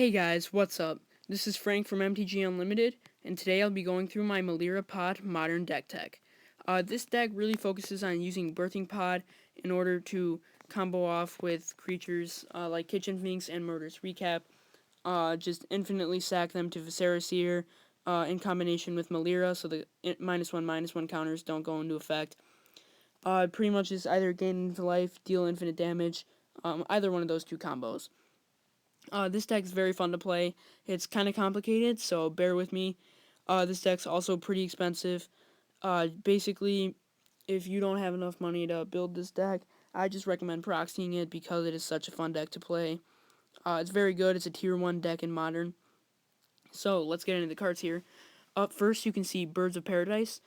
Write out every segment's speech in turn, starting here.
Hey guys, what's up? This is Frank from MTG Unlimited, and today I'll be going through my Melira Pod Modern Deck Tech. This deck really focuses on using Birthing Pod in order to combo off with creatures like Kitchen Finks and Murderous Recap. Just infinitely sack them to Viscera in combination with Melira, so the -1/-1 counters don't go into effect. Pretty much just either gain infinite life, deal infinite damage, either one of those two combos. This deck's very fun to play. It's kind of complicated, so bear with me. This deck's also pretty expensive. Basically, if you don't have enough money to build this deck, I just recommend proxying it because it is such a fun deck to play. It's very good. It's a tier 1 deck in Modern. So, let's get into the cards here. Up first, you can see Birds of Paradise.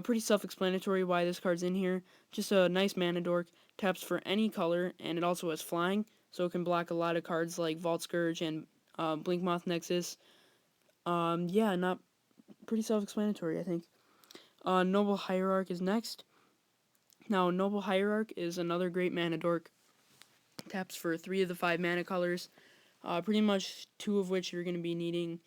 Pretty self-explanatory why this card's in here. Just a nice mana dork. Taps for any color, and it also has flying, so it can block a lot of cards like Vault Scourge and Blinkmoth Nexus. Yeah, not pretty self-explanatory, I think. Noble Hierarch is next. Now, Noble Hierarch is another great mana dork. Taps for 3 of the 5 mana colors, pretty much 2 of which you're going to be needing.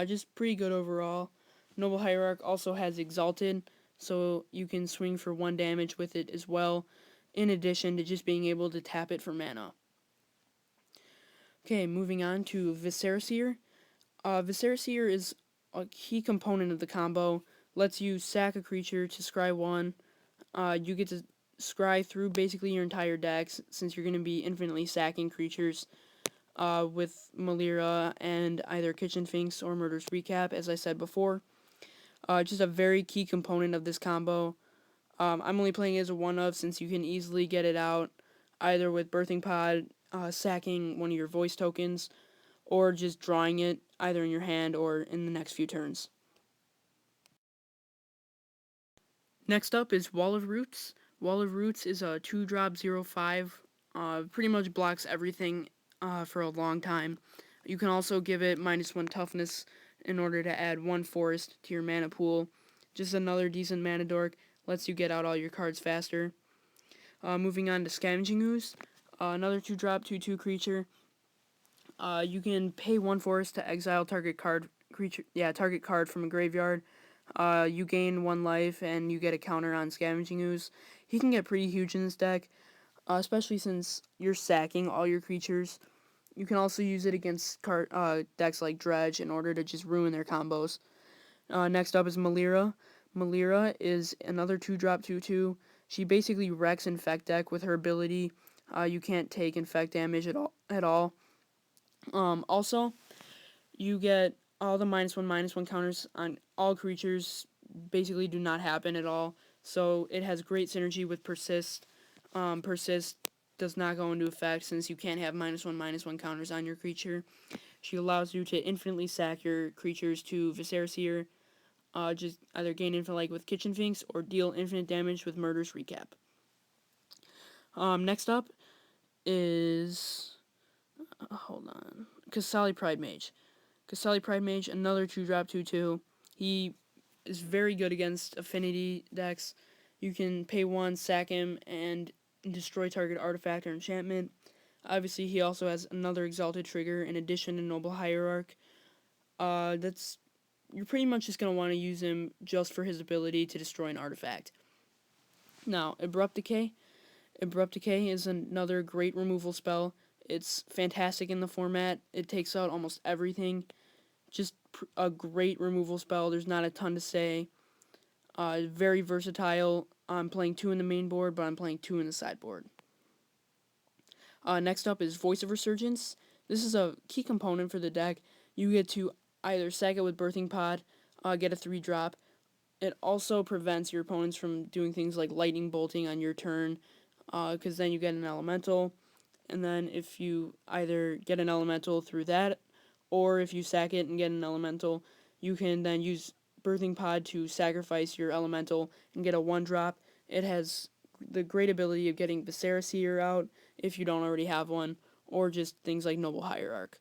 Just pretty good overall. Noble Hierarch also has Exalted, so you can swing for 1 damage with it as well, in addition to just being able to tap it for mana. Okay, moving on to Viscera. Viscera is a key component of the combo. Lets you sack a creature to scry 1. You get to scry through basically your entire deck, since you're going to be infinitely sacking creatures with Melira and either Kitchen Finks or Murderous Recap, as I said before. Just a very key component of this combo. I'm only playing it as a 1-of since you can easily get it out either with Birthing Pod, sacking one of your voice tokens, or just drawing it either in your hand or in the next few turns. Next up is Wall of Roots. Wall of Roots is a 2-drop 0/5. Pretty much blocks everything for a long time. You can also give it -1 toughness in order to add 1 forest to your mana pool. Just another decent mana dork. Lets you get out all your cards faster. Moving on to Scavenging Ooze. Another 2-drop 2/2 creature. You can pay 1 forest to exile target card from a graveyard. You gain 1 life and you get a counter on Scavenging Ooze. He can get pretty huge in this deck, especially since you're sacking all your creatures. You can also use it against decks like Dredge in order to just ruin their combos. Next up is Melira. Melira is another 2-drop 2/2. She basically wrecks Infect deck with her ability. You can't take Infect damage at all. Also, you get all the -1/-1 counters on all creatures basically do not happen at all. So it has great synergy with Persist. Persist does not go into effect since you can't have -1/-1 counters on your creature. She allows you to infinitely sack your creatures to Viscera. Just either gain infinite life with Kitchen Finks or deal infinite damage with Murderous Recap. Next up is hold on, Kasali Pride Mage. Kasali Pride Mage, another 2-drop 2/2. He is very good against affinity decks. You can pay 1, sack him, and destroy target artifact or enchantment. Obviously, he also has another Exalted trigger in addition to Noble Hierarch. You're pretty much just going to want to use him just for his ability to destroy an artifact. Now, Abrupt Decay. Abrupt Decay is another great removal spell. It's fantastic in the format. It takes out almost everything. Just a great removal spell. There's not a ton to say. Very versatile. I'm playing 2 in the main board, but I'm playing 2 in the sideboard. Next up is Voice of Resurgence. This is a key component for the deck. You get to either sack it with Birthing Pod, get a 3-drop. It also prevents your opponents from doing things like lightning bolting on your turn, because then you get an elemental. And then if you either get an elemental through that, or if you sack it and get an elemental, you can then use Birthing Pod to sacrifice your elemental and get a 1-drop. It has the great ability of getting Viscera out if you don't already have one, or just things like Noble Hierarch.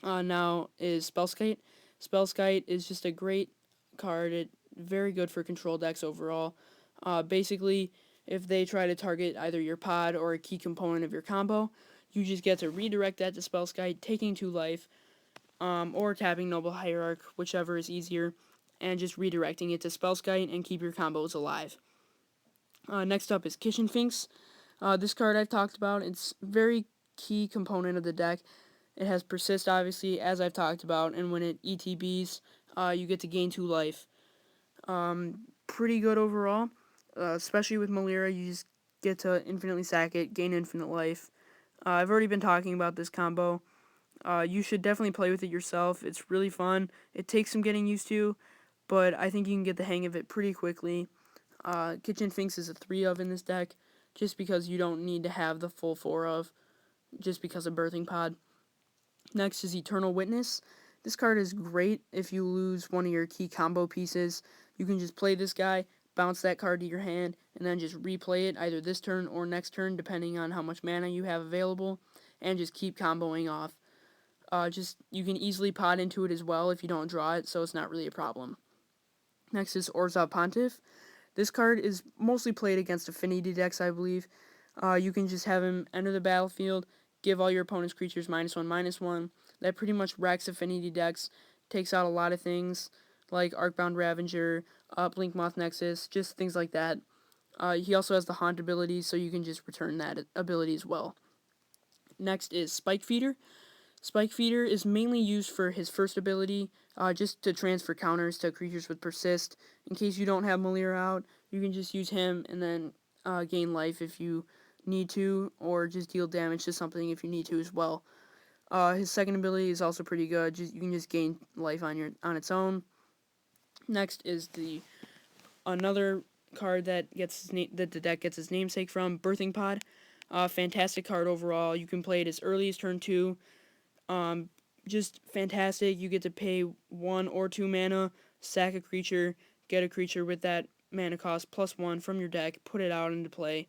Now is Spellskite. Spellskite is just a great card. It's very good for control decks overall. Basically, if they try to target either your pod or a key component of your combo, you just get to redirect that to Spellskite, taking 2 life, or tapping Noble Hierarch, whichever is easier, and just redirecting it to Spellskite and keep your combos alive. Next up is Kitchen Finks. This card I've talked about. It's very key component of the deck. It has Persist, obviously, as I've talked about, and when it ETBs, you get to gain 2 life. Pretty good overall, especially with Melira. You just get to infinitely sack it, gain infinite life. I've already been talking about this combo. You should definitely play with it yourself. It's really fun. It takes some getting used to, but I think you can get the hang of it pretty quickly. Kitchen Finks is a 3 of in this deck, just because you don't need to have the full 4 of, just because of Birthing Pod. Next is Eternal Witness. This card is great if you lose one of your key combo pieces. You can just play this guy, bounce that card to your hand, and then just replay it either this turn or next turn, depending on how much mana you have available, and just keep comboing off. You can easily pot into it as well if you don't draw it, so it's not really a problem. Next is Orzhov Pontiff. This card is mostly played against affinity decks, I believe. You can just have him enter the battlefield, give all your opponent's creatures -1/-1. That pretty much wrecks affinity decks, takes out a lot of things, like Arcbound Ravager, Blinkmoth Nexus, just things like that. He also has the Haunt ability, so you can just return that ability as well. Next is Spike Feeder. Spike Feeder is mainly used for his first ability, just to transfer counters to creatures with Persist. In case you don't have Melira out, you can just use him and then gain life if you need to, or just deal damage to something if you need to as well. His second ability is also pretty good. You can just gain life on its own. Next is another card that that the deck gets its namesake from, Birthing Pod. Fantastic card overall. You can play it as early as turn 2. Just fantastic. You get to pay 1 or 2 mana, sack a creature, get a creature with that mana cost +1 from your deck, put it out into play.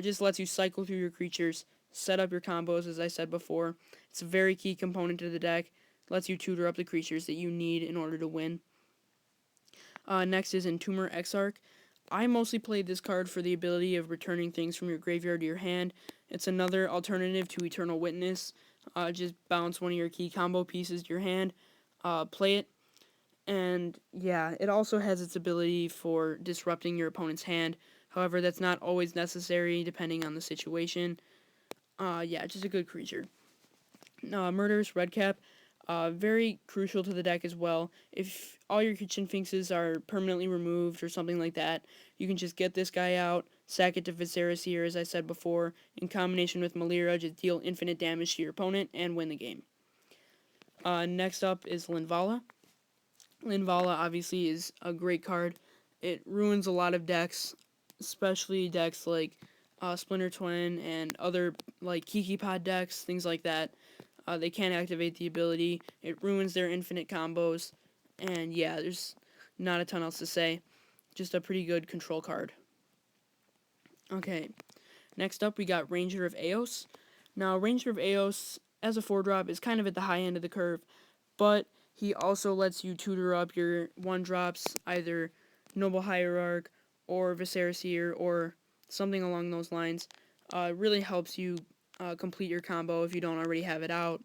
Just lets you cycle through your creatures, set up your combos, as I said before. It's a very key component to the deck. Lets you tutor up the creatures that you need in order to win. Next is Entomber Exarch. I mostly played this card for the ability of returning things from your graveyard to your hand. It's another alternative to Eternal Witness. Just bounce one of your key combo pieces to your hand, play it, and yeah, it also has its ability for disrupting your opponent's hand. However, that's not always necessary depending on the situation. Just a good creature. Murderous Redcap, very crucial to the deck as well. If all your Kitchen Finks are permanently removed or something like that, you can just get this guy out, sack it to Viscera Seer, as I said before, in combination with Melira, just deal infinite damage to your opponent and win the game. Next up is Linvala. Linvala obviously is a great card. It ruins a lot of decks, especially decks like Splinter Twin and other like Kiki Pod decks, things like that. They can't activate the ability. It ruins their infinite combos. And yeah, there's not a ton else to say. Just a pretty good control card. Okay, next up we got Ranger of Eos. Now, Ranger of Eos, as a 4-drop, is kind of at the high end of the curve, but he also lets you tutor up your 1-drops, either Noble Hierarch or Viscera Seer or something along those lines. Really helps you complete your combo if you don't already have it out.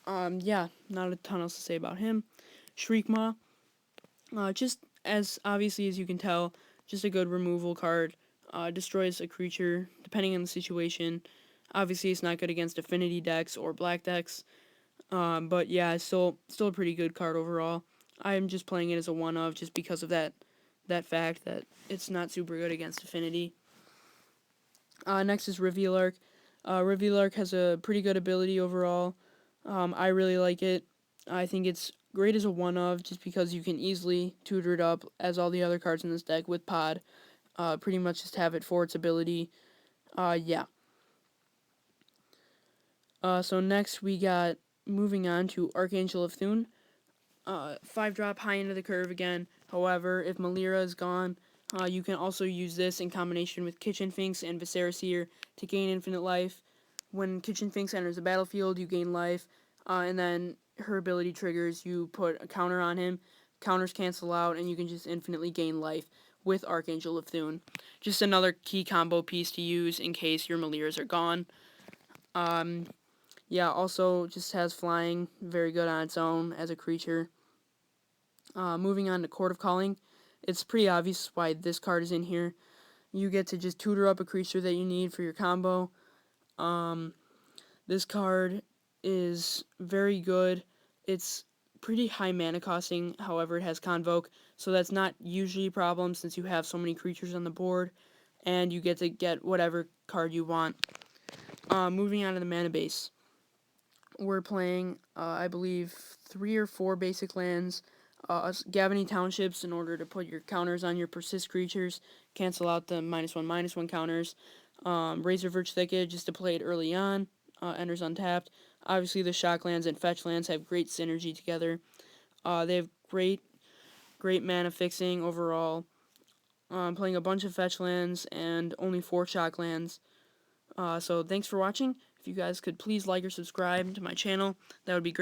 Not a ton else to say about him. Shriekmaw, just as obviously as you can tell, just a good removal card. Destroys a creature depending on the situation. Obviously, it's not good against affinity decks or black decks, but yeah, it's still a pretty good card overall. I'm just playing it as a 1 of just because of that fact that it's not super good against affinity. Next is Revealarch. Revealarch has a pretty good ability overall. I really like it. I think it's great as a 1 of just because you can easily tutor it up as all the other cards in this deck with Pod. Pretty much just have it for its ability. So next we got moving on to Archangel of Thune. 5-drop high end of the curve again. However, if Melira is gone, you can also use this in combination with Kitchen Finks and Viscera Seer to gain infinite life. When Kitchen Finks enters the battlefield, you gain life, and then her ability triggers, you put a counter on him, counters cancel out, and you can just infinitely gain life with Archangel of Thune. Just another key combo piece to use in case your Meliras are gone. Yeah, also just has flying, very good on its own as a creature. Moving on to Court of Calling, it's pretty obvious why this card is in here. You get to just tutor up a creature that you need for your combo. This card is very good. It's pretty high mana costing, however it has Convoke, so that's not usually a problem since you have so many creatures on the board, and you get to get whatever card you want. Moving on to the mana base. We're playing, I believe, 3 or 4 basic lands, Gavany Townships in order to put your counters on your persist creatures, cancel out the -1/-1 counters, Razorverge Thicket just to play it early on, enters untapped. Obviously, the Shocklands and Fetch lands have great synergy together. They have great mana fixing overall. Playing a bunch of Fetch lands and only 4 Shocklands. So thanks for watching. If you guys could please like or subscribe to my channel, that would be great.